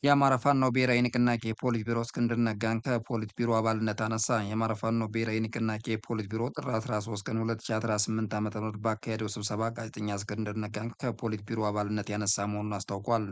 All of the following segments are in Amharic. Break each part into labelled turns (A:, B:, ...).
A: የአማራ ፋኖ ብሔራዊ ንቅናቄ ፖሊት ቢሮ እስክንድር ነጋን ከፖሊት ቢሮ አባልነት አነሳ። የአማራ ፋኖ ብሔራዊ ንቅናቄ ፖሊት ቢሮ ጥር 13 ቀን 2018 ዓ.ም ባካሄደው ስብሰባ ጋዜጠኛ እስክንድር ነጋን ከፖሊት ቢሮ አባልነት ያነሳ መሆኑን አስታውቋል።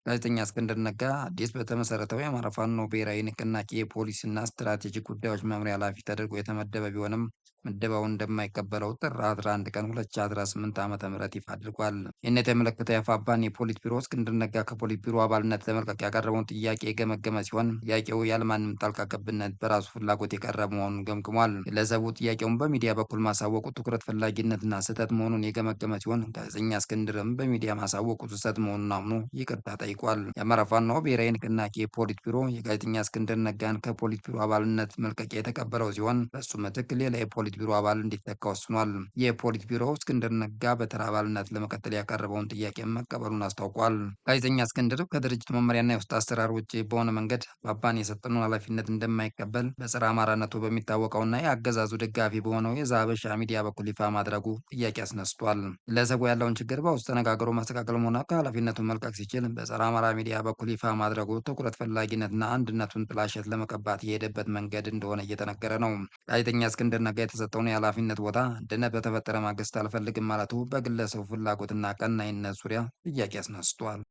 A: ጋዜጠኛ እስክንድር ነጋ አዲስ በተመሰረተው የአማራ ፋኖ ብሔራዊ ንቅናቄ የፖሊስና ስትራቴጂክ ጉዳዮች መምሪያ ኃላፊ ተደርጎ የተመደበ ቢሆንም ምደባውን እንደማይቀበለው ጥር 11 ቀን 2018 ዓ.ም ይፋ አድርጓል። ይህን የተመለከተው የአፋባን የፖሊት ቢሮ እስክንድር ነጋ ከፖሊት ቢሮ አባልነት ለመልቀቅ ያቀረበውን ጥያቄ የገመገመ ሲሆን ጥያቄው ያለማንም ጣልቃ ገብነት በራሱ ፍላጎት የቀረበ መሆኑን ገምግሟል። ግለሰቡ ጥያቄውን በሚዲያ በኩል ማሳወቁ ትኩረት ፈላጊነትና ስህተት መሆኑን የገመገመ ሲሆን ጋዜጠኛ እስክንድርም በሚዲያ ማሳወቁ ስህተት መሆኑን አምኖ ይቅርታ ጠይቋል። የአማራ ፋኖ ብሔራዊ ንቅናቄ ፖሊት ቢሮ የጋዜጠኛ እስክንድር ነጋን ከፖሊት ቢሮ አባልነት መልቀቂያ የተቀበለው ሲሆን በሱ ምትክ ሌላ የፖሊት ቢሮ አባል እንዲተካ ወስኗል። የፖሊት ቢሮ እስክንድር ነጋ በተራ አባልነት ለመቀጠል ያቀረበውን ጥያቄ መቀበሉን አስታውቋል። ጋዜጠኛ እስክንድር ከድርጅቱ መመሪያና የውስጥ አሰራር ውጭ በሆነ መንገድ አፋባን የሰጠነውን ኃላፊነት እንደማይቀበል በጸረ አማራነቱ በሚታወቀውና የአገዛዙ ደጋፊ በሆነው የዛበሻ ሚዲያ በኩል ይፋ ማድረጉ ጥያቄ አስነስቷል። ግለሰቡ ያለውን ችግር በውስጥ ተነጋግሮ ማስተካከል ሆነ ከኃላፊነቱ መልቀቅ ሲችል በጸረ አማራ ሚዲያ በኩል ይፋ ማድረጉ ትኩረት ፈላጊነትና አንድነቱን ጥላሸት ለመቀባት የሄደበት መንገድ እንደሆነ እየተነገረ ነው። ጋዜጠኛ እስክንድር ነጋ የተሰጠውን የኃላፊነት ቦታ አንድነት በተፈጠረ ማግስት አልፈልግም ማለቱ በግለሰቡ ፍላጎትና ቀናይነት ዙሪያ ጥያቄ አስነስቷል።